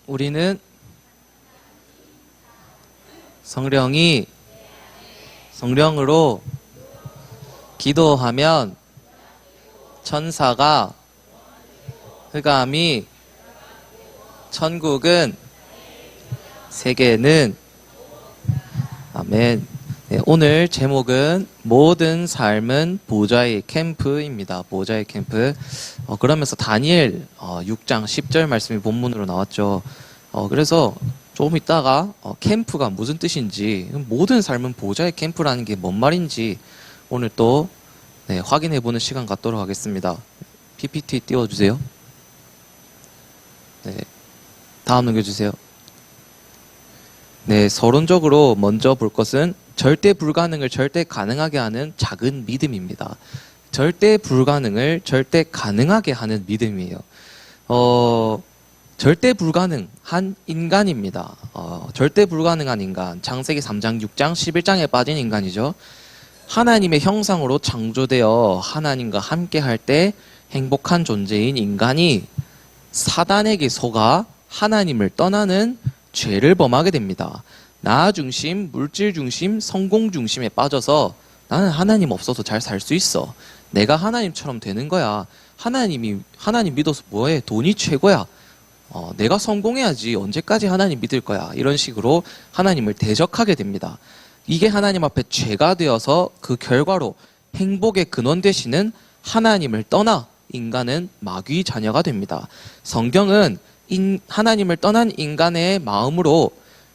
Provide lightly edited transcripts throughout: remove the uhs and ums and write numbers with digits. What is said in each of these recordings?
우리는 성령으로 기도하면 천사가 흑암이 천국은 세계는 아멘. 네, 오늘 제목은 모든 삶은 보좌의 캠프입니다. 보좌의 캠프. 그러면서 다니엘 6장 10절 말씀이 본문으로 나왔죠. 그래서 조금 있다가 캠프가 무슨 뜻인지, 모든 삶은 보좌의 캠프라는 게 뭔 말인지 오늘 또 확인해보는 시간 갖도록 하겠습니다. PPT 띄워주세요. 네, 다음 넘겨주세요. 네, 서론적으로 먼저 볼 것은 절대 불가능을 절대 가능하게 하는 작은 믿음입니다. 절대 불가능을 절대 가능하게 하는 믿음이에요. 절대 불가능한 인간입니다. 절대 불가능한 인간, 창세기 3장, 6장, 11장에 빠진 인간이죠. 하나님의 형상으로 창조되어 하나님과 함께 할 때 행복한 존재인 인간이 사단에게 속아 하나님을 떠나는 죄를 범하게 됩니다. 나 중심, 물질 중심, 성공 중심에 빠져서 나는 하나님 없어도 잘 살 수 있어. 내가 하나님처럼 되는 거야. 하나님 믿어서 뭐해? 돈이 최고야. 내가 성공해야지. 언제까지 하나님 믿을 거야. 이런 식으로 하나님을 대적하게 됩니다. 이게 하나님 앞에 죄가 되어서 그 결과로 행복의 근원 되시는 하나님을 떠나 인간은 마귀 자녀가 됩니다. 성경은 하나님을 떠난 인간의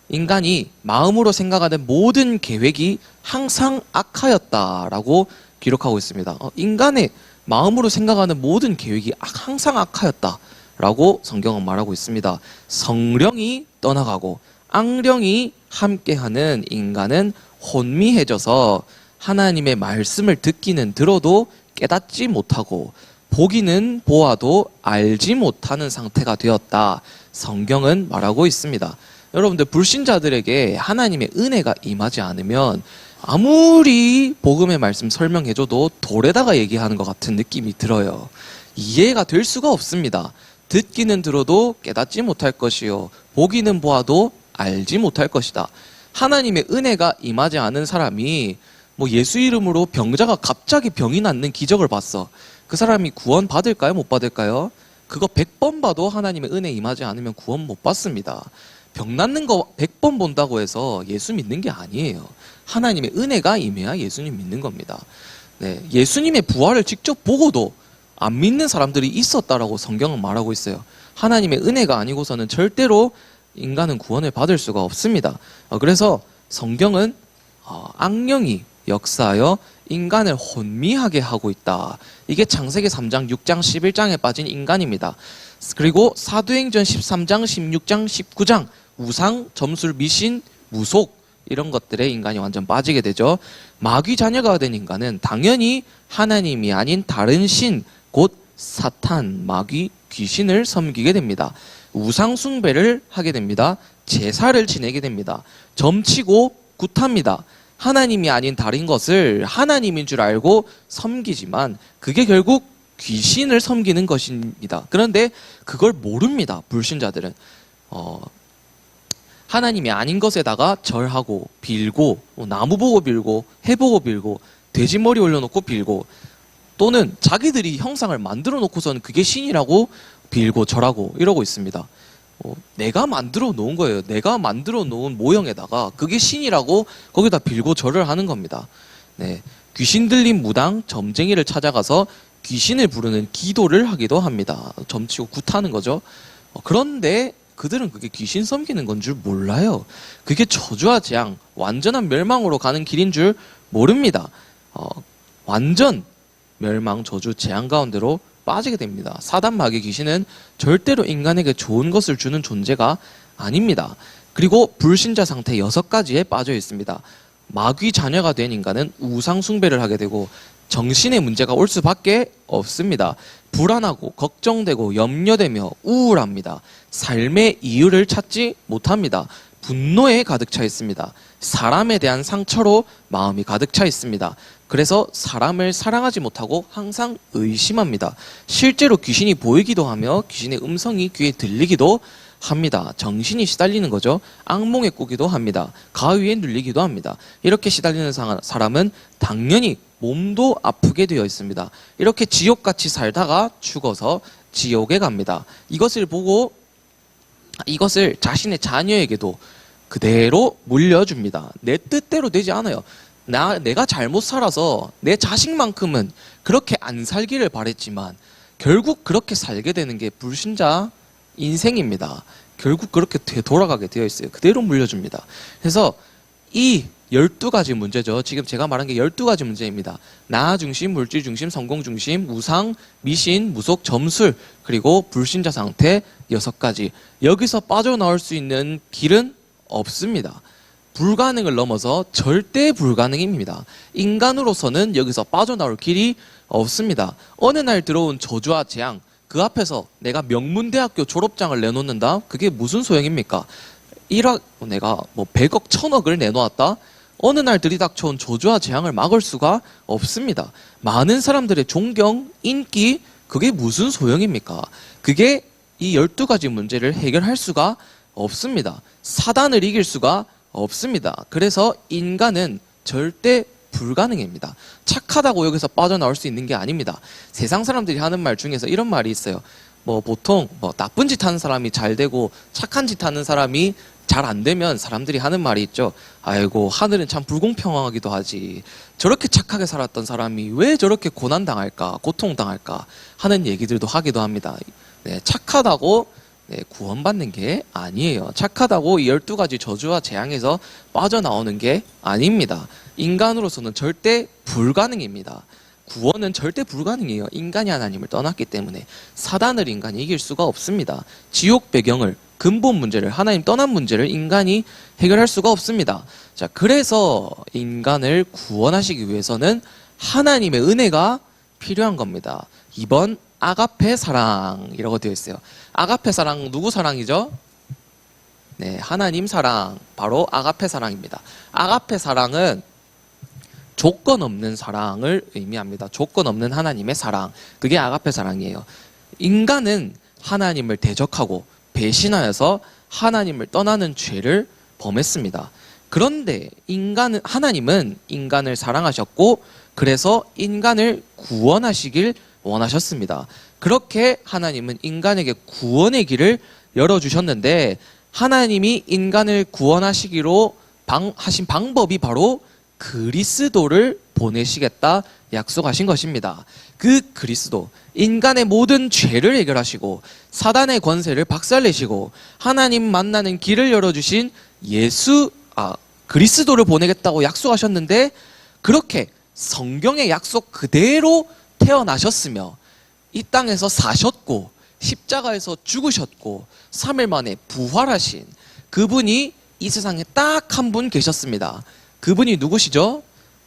인간이 마음으로 생각하는 모든 계획이 항상 악하였다라고 기록하고 있습니다. 인간의 마음으로 생각하는 모든 계획이 항상 악하였다라고 성경은 말하고 있습니다. 성령이 떠나가고 악령이 함께하는 인간은 혼미해져서 하나님의 말씀을 듣기는 들어도 깨닫지 못하고 보기는 보아도 알지 못하는 상태가 되었다. 성경은 말하고 있습니다. 여러분들, 불신자들에게 하나님의 은혜가 임하지 않으면 아무리 복음의 말씀 설명해줘도 돌에다가 얘기하는 것 같은 느낌이 들어요. 이해가 될 수가 없습니다. 듣기는 들어도 깨닫지 못할 것이요, 보기는 보아도 알지 못할 것이다. 하나님의 은혜가 임하지 않은 사람이 예수 이름으로 병자가 갑자기 병이 낫는 기적을 봤어. 그 사람이 구원 받을까요? 못 받을까요? 그거 100번 봐도 하나님의 은혜 임하지 않으면 구원 못 받습니다. 병 낫는 거 100번 본다고 해서 예수 믿는 게 아니에요. 하나님의 은혜가 임해야 예수님 믿는 겁니다. 네, 예수님의 부활을 직접 보고도 안 믿는 사람들이 있었다라고 성경은 말하고 있어요. 하나님의 은혜가 아니고서는 절대로 인간은 구원을 받을 수가 없습니다. 그래서 성경은 악령이 역사하여 인간을 혼미하게 하고 있다. 이게 창세기 3장, 6장, 11장에 빠진 인간입니다. 그리고 사도행전 13장, 16장, 19장 우상, 점술, 미신, 무속 이런 것들에 인간이 완전 빠지게 되죠. 마귀 자녀가 된 인간은 당연히 하나님이 아닌 다른 신, 곧 사탄, 마귀, 귀신을 섬기게 됩니다. 우상 숭배를 하게 됩니다. 제사를 지내게 됩니다. 점치고 굿합니다. 하나님이 아닌 다른 것을 하나님인 줄 알고 섬기지만 그게 결국 귀신을 섬기는 것입니다. 그런데 그걸 모릅니다. 불신자들은. 하나님이 아닌 것에다가 절하고 빌고, 나무 보고 빌고, 해 보고 빌고, 돼지 머리 올려놓고 빌고, 또는 자기들이 형상을 만들어 놓고서는 그게 신이라고 빌고 절하고 이러고 있습니다. 내가 만들어 놓은 거예요. 내가 만들어 놓은 모형에다가 그게 신이라고 거기다 빌고 절을 하는 겁니다. 네, 귀신 들린 무당, 점쟁이를 찾아가서 귀신을 부르는 기도를 하기도 합니다. 점치고 굿하는 거죠. 그런데 그들은 그게 귀신 섬기는 건 줄 몰라요. 그게 저주와 재앙, 완전한 멸망으로 가는 길인 줄 모릅니다. 완전 멸망, 저주, 재앙 가운데로 빠지게 됩니다. 사단, 마귀, 귀신은 절대로 인간에게 좋은 것을 주는 존재가 아닙니다. 그리고 불신자 상태 6가지에 빠져 있습니다. 마귀 자녀가 된 인간은 우상 숭배를 하게 되고 정신의 문제가 올 수밖에 없습니다. 불안하고 걱정되고 염려되며 우울합니다. 삶의 이유를 찾지 못합니다. 분노에 가득 차 있습니다. 사람에 대한 상처로 마음이 가득 차 있습니다. 그래서 사람을 사랑하지 못하고 항상 의심합니다. 실제로 귀신이 보이기도 하며 귀신의 음성이 귀에 들리기도 합니다. 정신이 시달리는 거죠. 악몽에 꾸기도 합니다. 가위에 눌리기도 합니다. 이렇게 시달리는 사람은 당연히 몸도 아프게 되어 있습니다. 이렇게 지옥같이 살다가 죽어서 지옥에 갑니다. 이것을 보고 이것을 자신의 자녀에게도 그대로 물려줍니다. 내 뜻대로 되지 않아요. 내가 잘못 살아서 내 자식만큼은 그렇게 안 살기를 바랬지만 결국 그렇게 살게 되는 게 불신자 인생입니다. 결국 그렇게 돌아가게 되어 있어요. 그대로 물려줍니다. 그래서 이 12가지 문제죠. 지금 제가 말한 게 12가지 문제입니다. 나 중심, 물질 중심, 성공 중심, 우상, 미신, 무속, 점술, 그리고 불신자 상태 6가지. 여기서 빠져나올 수 있는 길은 없습니다. 불가능을 넘어서 절대 불가능입니다. 인간으로서는 여기서 빠져나올 길이 없습니다. 어느 날 들어온 저주와 재앙, 그 앞에서 내가 명문대학교 졸업장을 내놓는다? 그게 무슨 소용입니까? 내가 100억, 1000억을 내놓았다? 어느 날 들이닥쳐온 저주와 재앙을 막을 수가 없습니다. 많은 사람들의 존경, 인기, 그게 무슨 소용입니까? 그게 이 12가지 문제를 해결할 수가 없습니다. 사단을 이길 수가 없습니다. 그래서 인간은 절대 불가능입니다. 착하다고 여기서 빠져나올 수 있는 게 아닙니다. 세상 사람들이 하는 말 중에서 이런 말이 있어요. 보통 나쁜 짓 하는 사람이 잘 되고 착한 짓 하는 사람이 잘 안 되면 사람들이 하는 말이 있죠. 아이고, 하늘은 참 불공평하기도 하지. 저렇게 착하게 살았던 사람이 왜 저렇게 고난당할까, 고통당할까 하는 얘기들도 하기도 합니다. 네, 착하다고 구원받는 게 아니에요. 착하다고 이 12가지 저주와 재앙에서 빠져나오는 게 아닙니다. 인간으로서는 절대 불가능입니다. 구원은 절대 불가능해요. 인간이 하나님을 떠났기 때문에. 사단을 인간이 이길 수가 없습니다. 지옥 배경을, 근본 문제를, 하나님 떠난 문제를 인간이 해결할 수가 없습니다. 자, 그래서 인간을 구원하시기 위해서는 하나님의 은혜가 필요한 겁니다. 2번 아가페 사랑이라고 되어 있어요. 아가페 사랑, 누구 사랑이죠? 네, 하나님 사랑, 바로 아가페 사랑입니다. 아가페 사랑은 조건 없는 사랑을 의미합니다. 조건 없는 하나님의 사랑, 그게 아가페 사랑이에요. 인간은 하나님을 대적하고 배신하여서 하나님을 떠나는 죄를 범했습니다. 그런데 하나님은 인간을 사랑하셨고 그래서 인간을 구원하시길 원하셨습니다. 그렇게 하나님은 인간에게 구원의 길을 열어주셨는데 하나님이 인간을 구원하시기로 하신 방법이 바로 그리스도를 보내시겠다 약속하신 것입니다. 그 그리스도, 인간의 모든 죄를 해결하시고 사단의 권세를 박살내시고 하나님 만나는 길을 열어주신 그리스도를 보내겠다고 약속하셨는데 그렇게 성경의 약속 그대로 태어나셨으며 이 땅에서 사셨고 십자가에서 죽으셨고 3일 만에 부활하신 그분이 이 세상에 딱 한 분 계셨습니다. 그분이 누구시죠?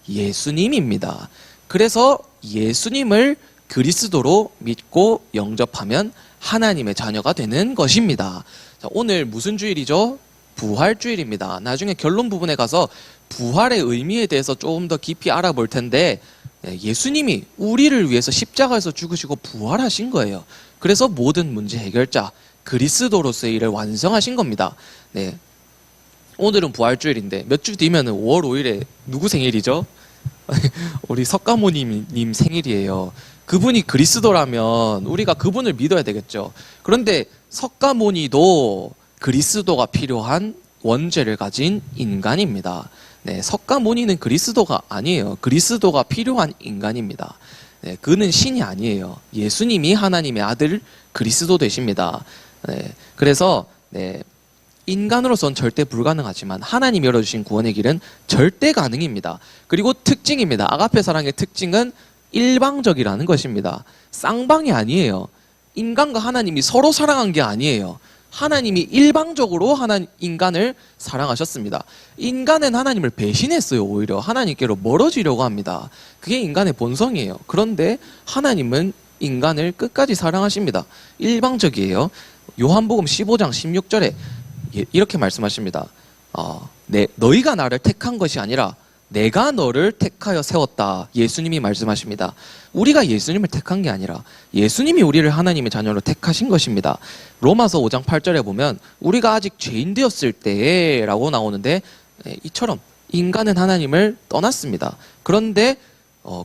예수님입니다. 그래서 예수님을 그리스도로 믿고 영접하면 하나님의 자녀가 되는 것입니다. 자, 오늘 무슨 주일이죠? 부활주일입니다. 나중에 결론 부분에 가서 부활의 의미에 대해서 조금 더 깊이 알아볼 텐데 예수님이 우리를 위해서 십자가에서 죽으시고 부활하신 거예요. 그래서 모든 문제 해결자 그리스도로서의 일을 완성하신 겁니다. 네. 오늘은 부활주일인데 몇 주 뒤면은 5월 5일에 누구 생일이죠? 우리 석가모님 생일이에요. 그분이 그리스도라면 우리가 그분을 믿어야 되겠죠. 그런데 석가모니도 그리스도가 필요한 원죄를 가진 인간입니다. 네, 석가모니는 그리스도가 아니에요. 그리스도가 필요한 인간입니다. 네, 그는 신이 아니에요. 예수님이 하나님의 아들 그리스도 되십니다. 네, 그래서 인간으로선 절대 불가능하지만 하나님이 열어주신 구원의 길은 절대 가능입니다. 그리고 특징입니다. 아가페 사랑의 특징은 일방적이라는 것입니다. 쌍방이 아니에요. 인간과 하나님이 서로 사랑한 게 아니에요. 하나님이 일방적으로 인간을 사랑하셨습니다. 인간은 하나님을 배신했어요. 오히려 하나님께로 멀어지려고 합니다. 그게 인간의 본성이에요. 그런데 하나님은 인간을 끝까지 사랑하십니다. 일방적이에요. 요한복음 15장 16절에 이렇게 말씀하십니다. 너희가 나를 택한 것이 아니라 내가 너를 택하여 세웠다. 예수님이 말씀하십니다. 우리가 예수님을 택한 게 아니라 예수님이 우리를 하나님의 자녀로 택하신 것입니다. 로마서 5장 8절에 보면 우리가 아직 죄인 되었을 때에 라고 나오는데 이처럼 인간은 하나님을 떠났습니다. 그런데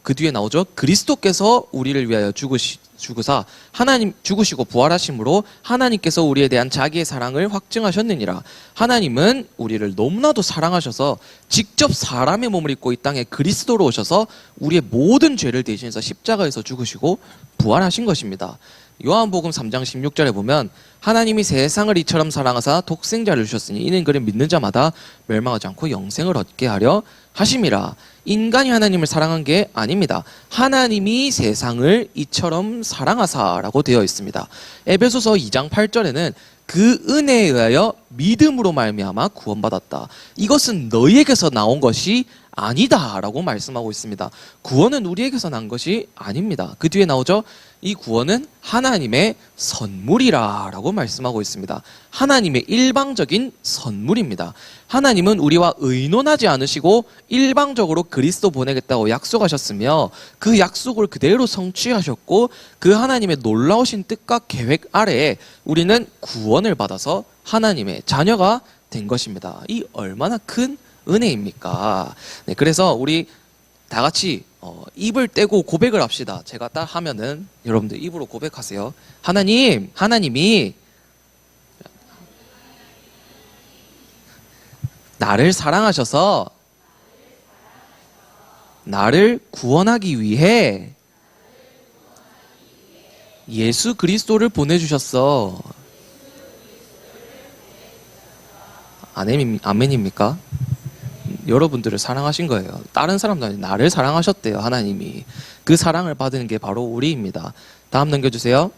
그 뒤에 나오죠. 그리스도께서 우리를 위하여 죽으사 하나님 죽으시고 부활하심으로 하나님께서 우리에 대한 자기의 사랑을 확증하셨느니라. 하나님은 우리를 너무나도 사랑하셔서 직접 사람의 몸을 입고 이 땅에 그리스도로 오셔서 우리의 모든 죄를 대신해서 십자가에서 죽으시고 부활하신 것입니다. 요한복음 3장 16절에 보면 하나님이 세상을 이처럼 사랑하사 독생자를 주셨으니 이는 그를 믿는 자마다 멸망하지 않고 영생을 얻게 하려 하심이라. 인간이 하나님을 사랑한 게 아닙니다. 하나님이 세상을 이처럼 사랑하사라고 되어 있습니다. 에베소서 2장 8절에는 그 은혜에 의하여 믿음으로 말미암아 구원받았다. 이것은 너희에게서 나온 것이 아니다라고 말씀하고 있습니다. 구원은 우리에게서 난 것이 아닙니다. 그 뒤에 나오죠. 이 구원은 하나님의 선물이라고 말씀하고 있습니다. 하나님의 일방적인 선물입니다. 하나님은 우리와 의논하지 않으시고 일방적으로 그리스도 보내겠다고 약속하셨으며 그 약속을 그대로 성취하셨고 그 하나님의 놀라우신 뜻과 계획 아래에 우리는 구원을 받아서 하나님의 자녀가 된 것입니다. 이 얼마나 큰 은혜입니까? 네, 그래서 우리 다 같이 입을 떼고 고백을 합시다. 제가 딱 하면은 여러분들 입으로 고백하세요. 하나님이 나를 사랑하셔서 나를 구원하기 위해 예수 그리스도를 보내주셨어. 아멘입니까? 여러분들을 사랑하신 거예요. 다른 사람도 아니고 나를 사랑하셨대요. 하나님이. 그 사랑을 받은 게 바로 우리입니다. 다음 넘겨주세요.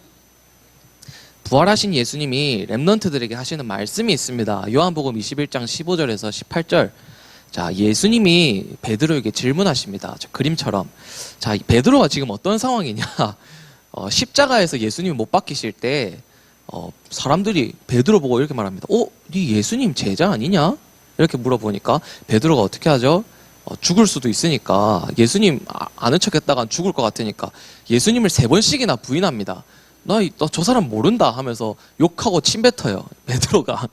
부활하신 예수님이 렘넌트들에게 하시는 말씀이 있습니다. 요한복음 21장 15절에서 18절. 자, 예수님이 베드로에게 질문하십니다. 저 그림처럼. 자, 베드로가 지금 어떤 상황이냐? 십자가에서 예수님이 못 박히실 때 사람들이 베드로 보고 이렇게 말합니다. 네 예수님 제자 아니냐? 이렇게 물어보니까 베드로가 어떻게 하죠? 죽을 수도 있으니까 예수님 아는 척했다간 죽을 것 같으니까 예수님을 3번씩이나 부인합니다. 나 저 사람 모른다 하면서 욕하고 침뱉어요. 베드로가.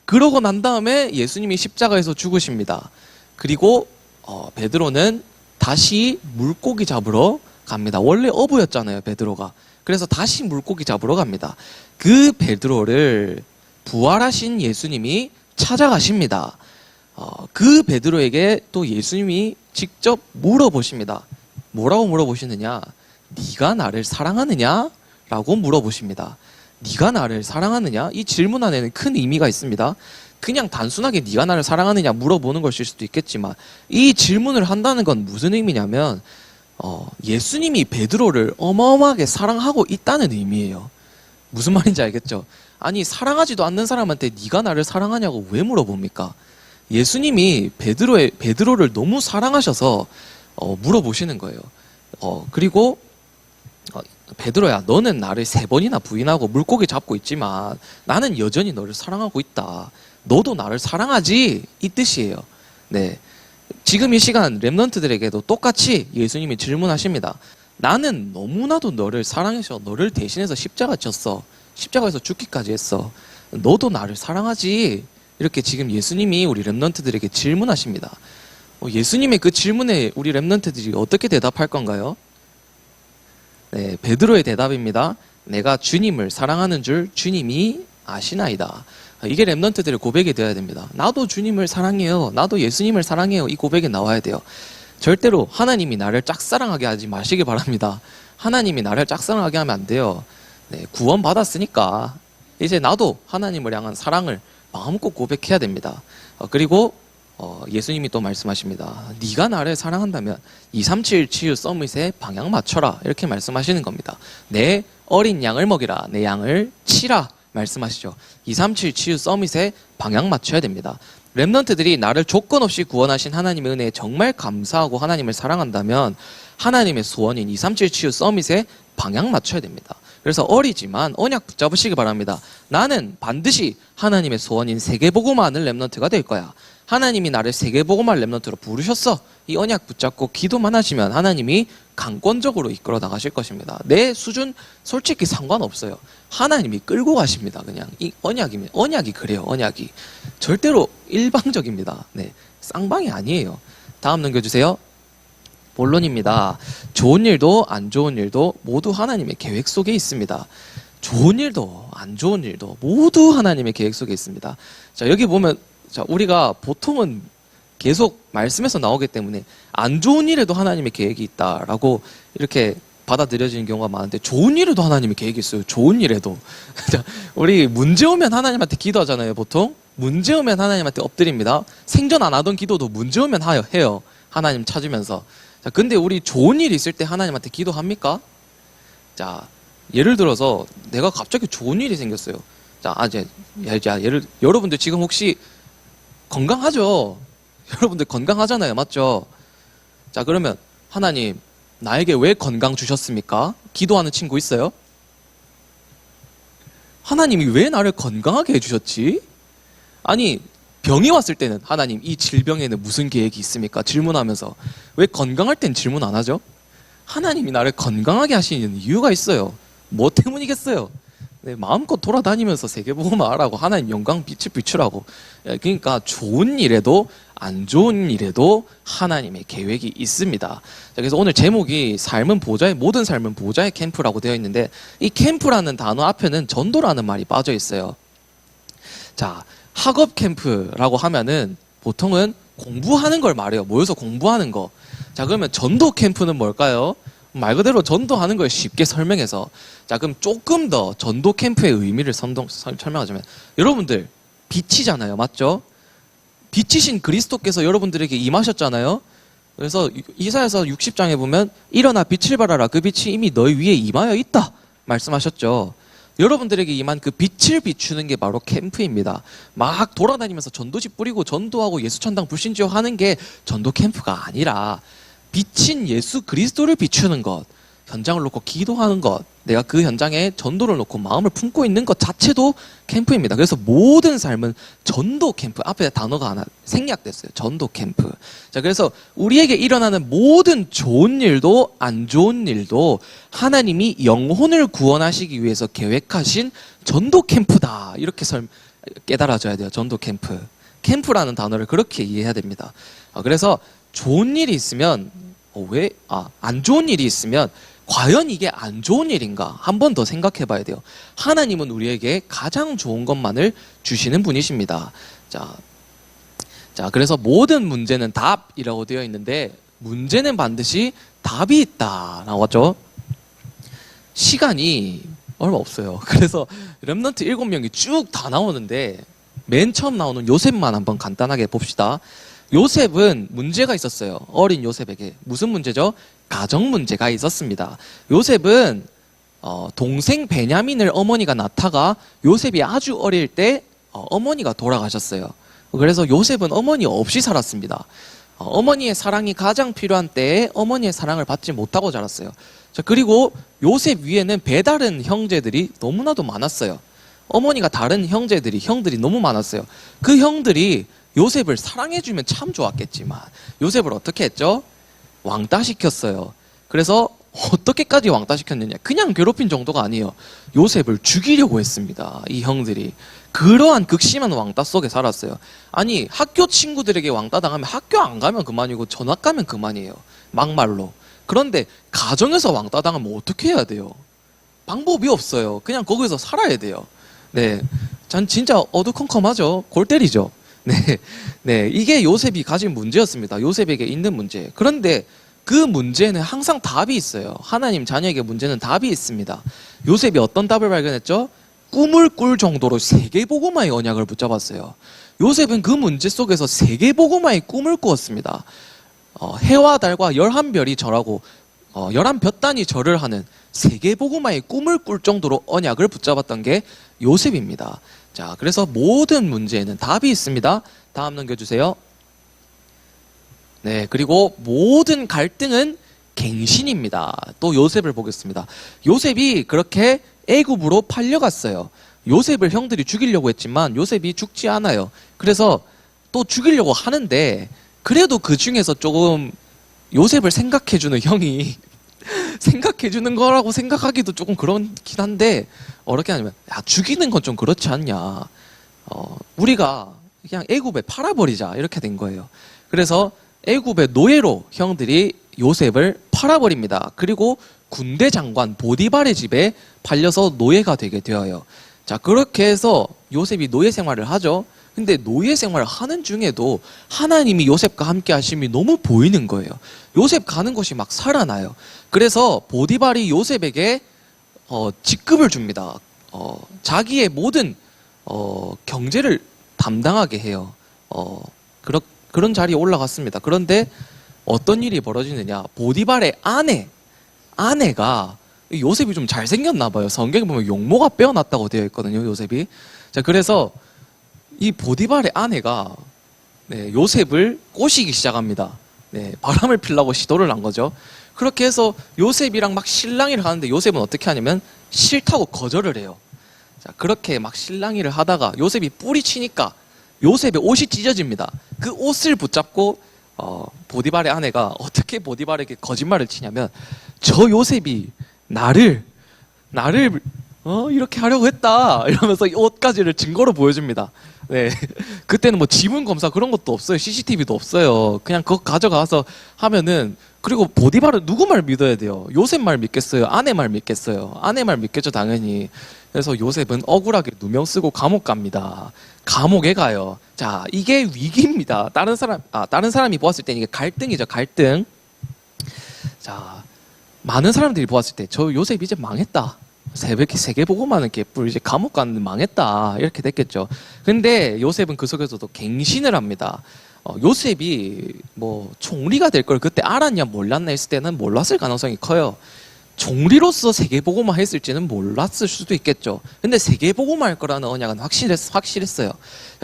그러고 난 다음에 예수님이 십자가에서 죽으십니다. 그리고 베드로는 다시 물고기 잡으러 갑니다. 원래 어부였잖아요, 베드로가. 그래서 다시 물고기 잡으러 갑니다. 그 베드로를 부활하신 예수님이 찾아가십니다. 그 베드로에게 또 예수님이 직접 물어보십니다. 뭐라고 물어보시느냐? 네가 나를 사랑하느냐? 라고 물어보십니다. 네가 나를 사랑하느냐? 이 질문 안에는 큰 의미가 있습니다. 그냥 단순하게 네가 나를 사랑하느냐 물어보는 것일 수도 있겠지만 이 질문을 한다는 건 무슨 의미냐면 예수님이 베드로를 어마어마하게 사랑하고 있다는 의미예요. 무슨 말인지 알겠죠? 아니 사랑하지도 않는 사람한테 네가 나를 사랑하냐고 왜 물어봅니까? 예수님이 베드로를 너무 사랑하셔서 물어보시는 거예요. 그리고 베드로야, 너는 나를 3번이나 부인하고 물고기 잡고 있지만 나는 여전히 너를 사랑하고 있다. 너도 나를 사랑하지? 이 뜻이에요. 네, 지금 이 시간 렘넌트들에게도 똑같이 예수님이 질문하십니다. 나는 너무나도 너를 사랑해서 너를 대신해서 십자가 졌어. 십자가에서 죽기까지 했어. 너도 나를 사랑하지? 이렇게 지금 예수님이 우리 렘넌트들에게 질문하십니다. 예수님의 그 질문에 우리 렘넌트들이 어떻게 대답할 건가요? 네, 베드로의 대답입니다. 내가 주님을 사랑하는 줄 주님이 아시나이다. 이게 렘넌트들의 고백이 되어야 됩니다. 나도 주님을 사랑해요. 나도 예수님을 사랑해요. 이 고백이 나와야 돼요. 절대로 하나님이 나를 짝사랑하게 하지 마시기 바랍니다. 하나님이 나를 짝사랑하게 하면 안 돼요. 네, 구원 받았으니까 이제 나도 하나님을 향한 사랑을 마음껏 고백해야 됩니다. 그리고 예수님이 또 말씀하십니다. 네가 나를 사랑한다면 237 치유 서밋에 방향 맞춰라. 이렇게 말씀하시는 겁니다. 내 어린 양을 먹이라. 내 양을 치라. 말씀하시죠. 237 치유 서밋에 방향 맞춰야 됩니다. 렘넌트들이 나를 조건 없이 구원하신 하나님의 은혜에 정말 감사하고 하나님을 사랑한다면 하나님의 소원인 237 치유 서밋에 방향 맞춰야 됩니다. 그래서 어리지만 언약 붙잡으시기 바랍니다. 나는 반드시 하나님의 소원인 세계복음화하는 렘넌트가 될 거야. 하나님이 나를 세계복음화 렘넌트로 부르셨어. 이 언약 붙잡고 기도만 하시면 하나님이 강권적으로 이끌어 나가실 것입니다. 내 수준 솔직히 상관없어요. 하나님이 끌고 가십니다. 그냥 이 언약이면 언약이 그래요. 언약이 절대로 일방적입니다. 네, 쌍방이 아니에요. 다음 넘겨주세요. 본론입니다. 좋은 일도 안 좋은 일도 모두 하나님의 계획 속에 있습니다. 좋은 일도 안 좋은 일도 모두 하나님의 계획 속에 있습니다. 자, 여기 보면 자, 우리가 보통은 계속 말씀에서 나오기 때문에 안 좋은 일에도 하나님의 계획이 있다라고 이렇게 받아들여지는 경우가 많은데 좋은 일에도 하나님의 계획이 있어요. 좋은 일에도. 자, 우리 문제 오면 하나님한테 기도하잖아요. 보통 문제 오면 하나님한테 엎드립니다. 생전 안 하던 기도도 문제 오면 해요. 하나님 찾으면서. 자, 근데 우리 좋은 일이 있을 때 하나님한테 기도합니까? 자, 예를 들어서 내가 갑자기 좋은 일이 생겼어요. 자, 여러분들 지금 혹시 건강하죠? 여러분들 건강하잖아요. 맞죠? 자, 그러면 하나님, 나에게 왜 건강 주셨습니까? 기도하는 친구 있어요? 하나님이 왜 나를 건강하게 해주셨지? 아니, 병이 왔을 때는 하나님, 이 질병에는 무슨 계획이 있습니까? 질문하면서. 왜 건강할 땐 질문 안 하죠? 하나님이 나를 건강하게 하시는 이유가 있어요. 뭐 때문이겠어요? 네, 마음껏 돌아다니면서 세계복음화 하라고, 하나님 영광 빛을 비추라고. 그러니까 좋은 일에도 안 좋은 일에도 하나님의 계획이 있습니다. 자, 그래서 오늘 제목이 삶은 보좌의 모든 삶은 보좌의 캠프라고 되어 있는데, 이 캠프라는 단어 앞에는 전도라는 말이 빠져 있어요. 자, 학업 캠프라고 하면은 보통은 공부하는 걸 말해요. 모여서 공부하는 거. 자, 그러면 전도 캠프는 뭘까요? 말 그대로 전도하는 걸 쉽게 설명해서, 자, 그럼 조금 더 전도 캠프의 의미를 설명하자면, 여러분들 빛이잖아요. 맞죠? 빛이신 그리스도께서 여러분들에게 임하셨잖아요. 그래서 이사야서 60장에 보면 일어나 빛을 발하라, 그 빛이 이미 너희 위에 임하여 있다 말씀하셨죠. 여러분들에게 임한 그 빛을 비추는 게 바로 캠프입니다. 막 돌아다니면서 전도지 뿌리고 전도하고 예수천당 불신지어 하는 게 전도 캠프가 아니라, 빛인 예수 그리스도를 비추는 것, 현장을 놓고 기도하는 것, 내가 그 현장에 전도를 놓고 마음을 품고 있는 것 자체도 캠프입니다. 그래서 모든 삶은 전도 캠프. 앞에 단어가 하나 생략됐어요. 전도 캠프. 자, 그래서 우리에게 일어나는 모든 좋은 일도 안 좋은 일도 하나님이 영혼을 구원하시기 위해서 계획하신 전도 캠프다. 이렇게 깨달아져야 돼요. 전도 캠프. 캠프라는 단어를 그렇게 이해해야 됩니다. 그래서 좋은 일이 있으면 안 좋은 일이 있으면 과연 이게 안 좋은 일인가? 한 번 더 생각해 봐야 돼요. 하나님은 우리에게 가장 좋은 것만을 주시는 분이십니다. 자, 그래서 모든 문제는 답이라고 되어 있는데, 문제는 반드시 답이 있다. 나왔죠? 시간이 얼마 없어요. 그래서 렘넌트 7명이 쭉 다 나오는데, 맨 처음 나오는 요셉만 한번 간단하게 봅시다. 요셉은 문제가 있었어요. 어린 요셉에게. 무슨 문제죠? 가정 문제가 있었습니다. 요셉은 동생 베냐민을 어머니가 낳다가 요셉이 아주 어릴 때 어머니가 돌아가셨어요. 그래서 요셉은 어머니 없이 살았습니다. 어머니의 사랑이 가장 필요한 때에 어머니의 사랑을 받지 못하고 자랐어요. 자, 그리고 요셉 위에는 배다른 형제들이 너무나도 많았어요. 어머니가 다른 형들이 너무 많았어요. 그 형들이 요셉을 사랑해주면 참 좋았겠지만 요셉을 어떻게 했죠? 왕따시켰어요. 그래서 어떻게까지 왕따시켰느냐? 그냥 괴롭힌 정도가 아니에요. 요셉을 죽이려고 했습니다. 이 형들이. 그러한 극심한 왕따 속에 살았어요. 아니, 학교 친구들에게 왕따 당하면 학교 안 가면 그만이고 전학 가면 그만이에요. 막말로. 그런데 가정에서 왕따 당하면 어떻게 해야 돼요? 방법이 없어요. 그냥 거기서 살아야 돼요. 네, 전 진짜 어두컴컴하죠. 골 때리죠. 네, 이게 요셉이 가진 문제였습니다. 요셉에게 있는 문제. 그런데 그 문제는 항상 답이 있어요. 하나님 자녀에게 문제는 답이 있습니다. 요셉이 어떤 답을 발견했죠? 꿈을 꿀 정도로 세계복음화의 언약을 붙잡았어요. 요셉은 그 문제 속에서 세계복음화의 꿈을 꾸었습니다. 해와 달과 11별이 절하고 11볕단이 절을 하는 세계복음화의 꿈을 꿀 정도로 언약을 붙잡았던 게 요셉입니다. 자, 그래서 모든 문제에는 답이 있습니다. 다음 넘겨주세요. 네, 그리고 모든 갈등은 갱신입니다. 또 요셉을 보겠습니다. 요셉이 그렇게 애굽으로 팔려갔어요. 요셉을 형들이 죽이려고 했지만 요셉이 죽지 않아요. 그래서 또 죽이려고 하는데 그래도 그 중에서 조금 요셉을 생각해주는 형이 생각해주는 거라고 생각하기도 조금 그렇긴 한데 어떻게 하냐면 야 죽이는 건 좀 그렇지 않냐. 우리가 그냥 애굽에 팔아버리자 이렇게 된 거예요. 그래서 애굽의 노예로 형들이 요셉을 팔아버립니다. 그리고 군대 장관 보디발의 집에 팔려서 노예가 되게 되어요. 자, 그렇게 해서 요셉이 노예 생활을 하죠. 근데 노예 생활을 하는 중에도 하나님이 요셉과 함께 하심이 너무 보이는 거예요. 요셉 가는 곳이 막 살아나요. 그래서 보디발이 요셉에게 직급을 줍니다. 자기의 모든 경제를 담당하게 해요. 그런 자리에 올라갔습니다. 그런데 어떤 일이 벌어지느냐? 보디발의 아내가 요셉이 좀 잘생겼나 봐요. 성경에 보면 용모가 빼어났다고 되어 있거든요. 요셉이. 자, 그래서 이 보디발의 아내가 요셉을 꼬시기 시작합니다. 바람을 피려고 시도를 한 거죠. 그렇게 해서 요셉이랑 막 실랑이를 하는데 요셉은 어떻게 하냐면 싫다고 거절을 해요. 자, 그렇게 막 실랑이를 하다가 요셉이 뿌리치니까 요셉의 옷이 찢어집니다. 그 옷을 붙잡고 보디발의 아내가 어떻게 보디발에게 거짓말을 치냐면 저 요셉이 나를 이렇게 하려고 했다 이러면서 이 옷가지를 증거로 보여줍니다. 네, 그때는 뭐 지문 검사 그런 것도 없어요. CCTV도 없어요. 그냥 그거 가져가서 하면은. 그리고 보디발은 누구 말 믿어야 돼요? 요셉 말 믿겠어요? 아내 말 믿겠어요? 아내 말 믿겠죠, 당연히. 그래서 요셉은 억울하게 누명 쓰고 감옥 갑니다. 감옥에 가요. 자, 이게 위기입니다. 다른 사람이 보았을 때 이게 갈등이죠, 갈등. 자, 많은 사람들이 보았을 때 저 요셉 이제 망했다. 세계보고만은 개뿔 이제 감옥 가는 망했다. 이렇게 됐겠죠. 근데 요셉은 그 속에서도 갱신을 합니다. 요셉이 뭐 총리가 될 걸 그때 알았냐 몰랐나 했을 때는 몰랐을 가능성이 커요. 총리로서 세계보고만 했을지는 몰랐을 수도 있겠죠. 근데 세계보고만 할 거라는 언약은 확실했어요.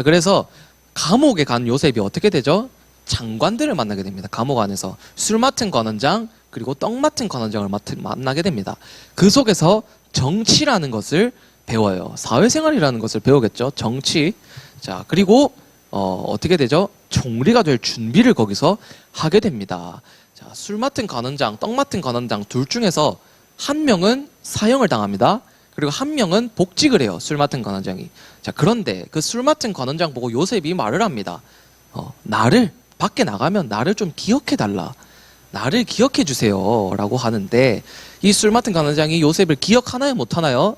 그래서 감옥에 간 요셉이 어떻게 되죠? 장관들을 만나게 됩니다. 감옥 안에서 술 맡은 관원장 그리고 떡 맡은 관원장을 만나게 됩니다. 그 속에서 정치라는 것을 배워요. 사회생활이라는 것을 배우겠죠. 정치. 자, 그리고 어떻게 되죠? 총리가 될 준비를 거기서 하게 됩니다. 자, 술 맡은 관원장, 떡 맡은 관원장 둘 중에서 한 명은 사형을 당합니다. 그리고 한 명은 복직을 해요. 술 맡은 관원장이. 자, 그런데 그 술 맡은 관원장 보고 요셉이 말을 합니다. 나를 밖에 나가면 나를 좀 기억해 달라. 나를 기억해 주세요. 라고 하는데 이 술 맡은 관원장이 요셉을 기억하나요? 못하나요?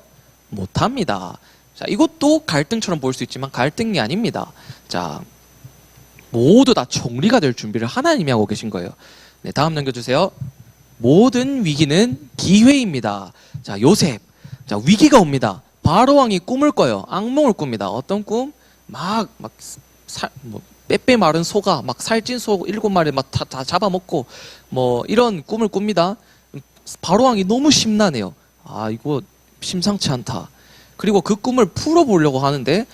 못합니다. 자, 이것도 갈등처럼 보일 수 있지만 갈등이 아닙니다. 자, 모두 다 총리가 될 준비를 하나님이 하고 계신 거예요. 네, 다음 넘겨주세요. 모든 위기는 기회입니다. 자, 요셉. 자, 위기가 옵니다. 바로왕이 꿈을 꿔요. 악몽을 꿉니다. 어떤 꿈? 빼빼 마른 소가 막 살찐 소 7마리 막 다 잡아먹고 뭐 이런 꿈을 꿉니다. 바로왕이 너무 심란해요. 아, 이거 심상치 않다. 그리고 그 꿈을 풀어보려고 하는데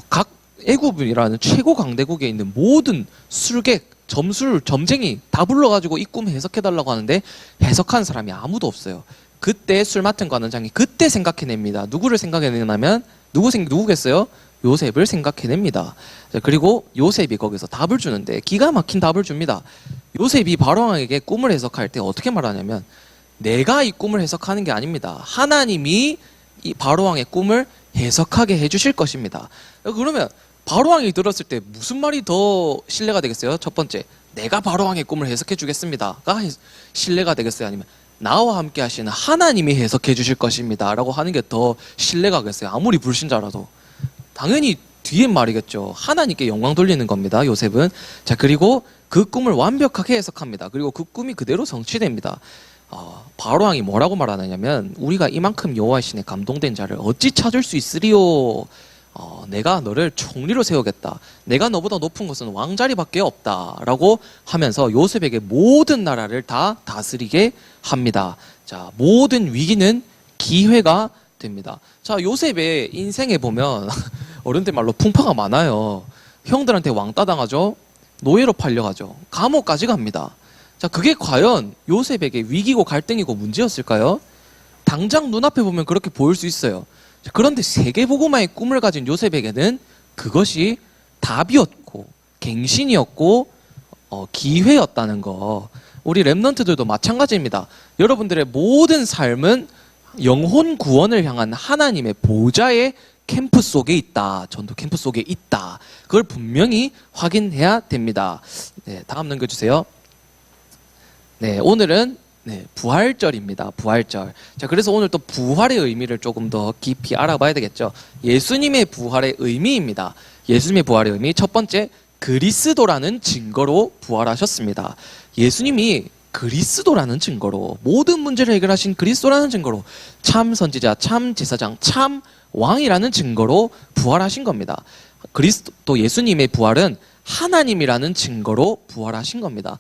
각 애굽이라는 최고 강대국에 있는 모든 술객, 점쟁이 다 불러가지고 이 꿈 해석해달라고 하는데 해석하는 사람이 아무도 없어요. 그때 술 맡은 관원장이 그때 생각해냅니다. 누구를 생각해내냐면 누구겠어요? 요셉을 생각해냅니다. 자, 그리고 요셉이 거기서 답을 주는데 기가 막힌 답을 줍니다. 요셉이 바로왕에게 꿈을 해석할 때 어떻게 말하냐면 내가 이 꿈을 해석하는 게 아닙니다. 하나님이 이 바로왕의 꿈을 해석하게 해주실 것입니다. 그러면 바로왕이 들었을 때 무슨 말이 더 신뢰가 되겠어요? 첫 번째, 내가 바로왕의 꿈을 해석해 주겠습니다가 신뢰가 되겠어요? 아니면 나와 함께 하시는 하나님이 해석해 주실 것입니다 라고 하는 게 더 신뢰가 가겠어요? 아무리 불신자라도. 당연히 뒤에 말이겠죠. 하나님께 영광 돌리는 겁니다, 요셉은. 자, 그리고 그 꿈을 완벽하게 해석합니다. 그리고 그 꿈이 그대로 성취됩니다. 바로왕이 뭐라고 말하느냐면 우리가 이만큼 여호와의 신에 감동된 자를 어찌 찾을 수 있으리요. 내가 너를 총리로 세우겠다. 내가 너보다 높은 것은 왕자리밖에 없다 라고 하면서 요셉에게 모든 나라를 다 다스리게 합니다. 자, 모든 위기는 기회가 됩니다. 자, 요셉의 인생에 보면 어른들 말로 풍파가 많아요. 형들한테 왕따 당하죠. 노예로 팔려가죠. 감옥까지 갑니다. 자, 그게 과연 요셉에게 위기고 갈등이고 문제였을까요? 당장 눈앞에 보면 그렇게 보일 수 있어요. 그런데 세계복음화의 꿈을 가진 요셉에게는 그것이 답이었고 갱신이었고 기회였다는 거. 우리 랩넌트들도 마찬가지입니다. 여러분들의 모든 삶은 영혼 구원을 향한 하나님의 보좌의 캠프 속에 있다. 전도 캠프 속에 있다. 그걸 분명히 확인해야 됩니다. 네, 다음 넘겨주세요. 네, 오늘은 부활절입니다. 부활절. 자, 그래서 오늘 또 부활의 의미를 조금 더 깊이 알아봐야 되겠죠. 예수님의 부활의 의미입니다. 예수님의 부활의 의미. 첫 번째, 그리스도라는 증거로 부활하셨습니다. 예수님이 그리스도라는 증거로, 모든 문제를 해결하신 그리스도라는 증거로, 참 선지자, 참 제사장, 참 왕이라는 증거로 부활하신 겁니다. 그리스도 예수님의 부활은 하나님이라는 증거로 부활하신 겁니다.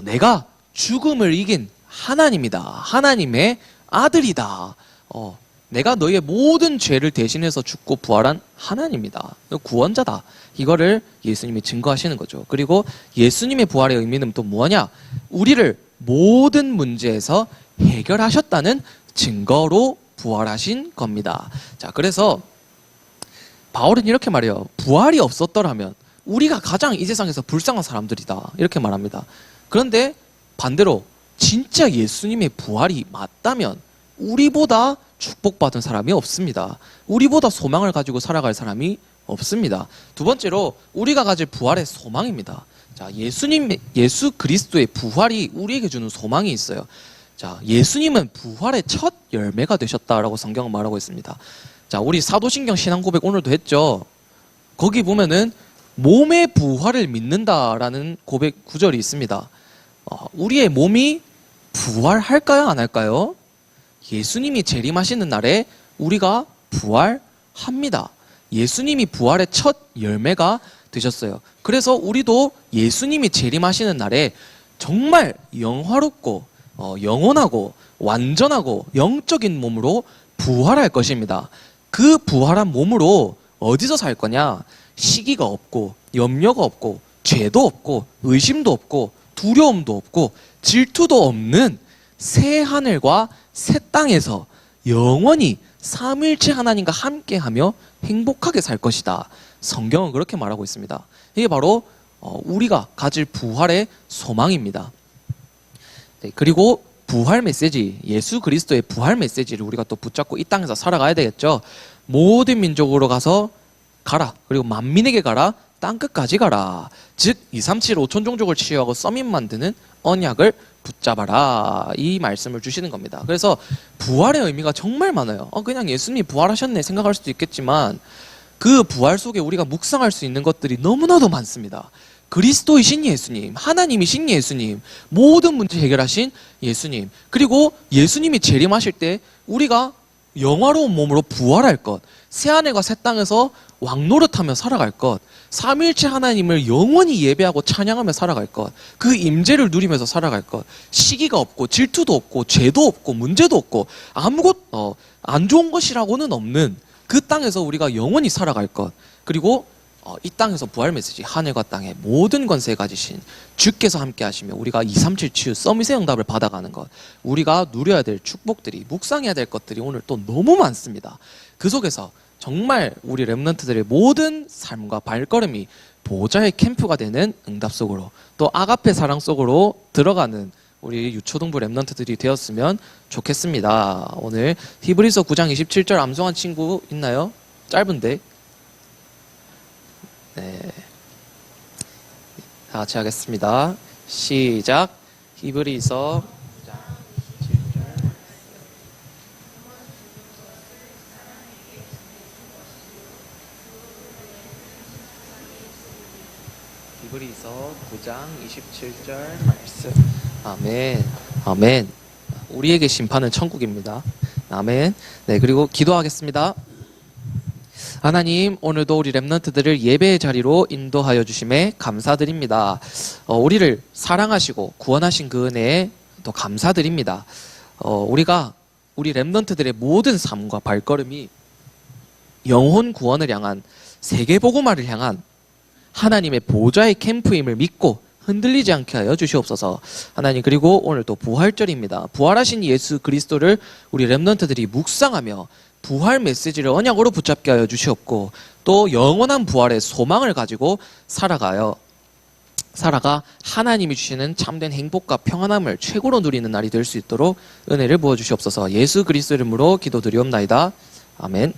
내가 죽음을 이긴 하나님이다. 하나님의 아들이다. 내가 너의 모든 죄를 대신해서 죽고 부활한 하나님이다. 구원자다. 이거를 예수님이 증거하시는 거죠. 그리고 예수님의 부활의 의미는 또 뭐냐? 우리를 모든 문제에서 해결하셨다는 증거로 부활하신 겁니다. 자, 그래서 바울은 이렇게 말해요. 부활이 없었더라면 우리가 가장 이 세상에서 불쌍한 사람들이다. 이렇게 말합니다. 그런데 반대로 진짜 예수님의 부활이 맞다면 우리보다 축복받은 사람이 없습니다. 우리보다 소망을 가지고 살아갈 사람이 없습니다. 두 번째로 우리가 가질 부활의 소망입니다. 자, 예수 그리스도의 부활이 우리에게 주는 소망이 있어요. 자, 예수님은 부활의 첫 열매가 되셨다라고 성경은 말하고 있습니다. 자, 우리 사도신경 신앙고백 오늘도 했죠. 거기 보면은 몸의 부활을 믿는다라는 고백 구절이 있습니다. 우리의 몸이 부활할까요? 안 할까요? 예수님이 재림하시는 날에 우리가 부활합니다. 예수님이 부활의 첫 열매가 되셨어요. 그래서 우리도 예수님이 재림하시는 날에 정말 영화롭고 영원하고 완전하고 영적인 몸으로 부활할 것입니다. 그 부활한 몸으로 어디서 살 거냐? 시기가 없고 염려가 없고 죄도 없고 의심도 없고 두려움도 없고 질투도 없는 새 하늘과 새 땅에서 영원히 삼위일체 하나님과 함께하며 행복하게 살 것이다. 성경은 그렇게 말하고 있습니다. 이게 바로 우리가 가질 부활의 소망입니다. 네, 그리고 부활 메시지, 예수 그리스도의 부활 메시지를 우리가 또 붙잡고 이 땅에서 살아가야 되겠죠. 모든 민족으로 가서 가라. 그리고 만민에게 가라. 땅끝까지 가라. 즉 237 5천 종족을 치유하고 서밋 만드는 언약을 붙잡아라. 이 말씀을 주시는 겁니다. 그래서 부활의 의미가 정말 많아요. 그냥 예수님이 부활하셨네 생각할 수도 있겠지만 그 부활 속에 우리가 묵상할 수 있는 것들이 너무나도 많습니다. 그리스도이신 예수님, 하나님이신 예수님, 모든 문제 해결하신 예수님, 그리고 예수님이 재림하실 때 우리가 영화로운 몸으로 부활할 것, 새하늘과 새 땅에서 왕노릇하며 살아갈 것, 삼위일체 하나님을 영원히 예배하고 찬양하며 살아갈 것, 그 임재를 누리면서 살아갈 것, 시기가 없고 질투도 없고 죄도 없고 문제도 없고 아무것도 안 좋은 것이라고는 없는 그 땅에서 우리가 영원히 살아갈 것, 그리고 이 땅에서 부활 메시지, 하늘과 땅의 모든 권세 가지신 주께서 함께 하시며 우리가 237 치유 서밋의 응답을 받아가는 것, 우리가 누려야 될 축복들이, 묵상해야 될 것들이 오늘 또 너무 많습니다. 그 속에서 정말 우리 랩런트들의 모든 삶과 발걸음이 보좌의 캠프가 되는 응답 속으로, 또 아가페 사랑 속으로 들어가는 우리 유초등부 랩런트들이 되었으면 좋겠습니다. 오늘 히브리서 9장 27절 암송한 친구 있나요? 짧은데. 네. 다 같이 하겠습니다. 시작. 히브리서 9장 27절. 히브리서 9장 27절 말씀. 아멘. 아멘. 우리에게 심판은 천국입니다. 아멘. 네, 그리고 기도하겠습니다. 하나님, 오늘도 우리 랩런트들을 예배의 자리로 인도하여 주심에 감사드립니다. 우리를 사랑하시고 구원하신 그 은혜에 또 감사드립니다. 우리가 우리 랩런트들의 모든 삶과 발걸음이 영혼 구원을 향한, 세계복음화를 향한 하나님의 보좌의 캠프임을 믿고 흔들리지 않게 하여 주시옵소서. 하나님, 그리고 오늘 또 부활절입니다. 부활하신 예수 그리스도를 우리 렘넌트들이 묵상하며 부활 메시지를 언약으로 붙잡게 하여 주시옵고, 또 영원한 부활의 소망을 가지고 살아가 하나님이 주시는 참된 행복과 평안함을 최고로 누리는 날이 될 수 있도록 은혜를 부어주시옵소서. 예수 그리스도 이름으로 기도드리옵나이다. 아멘.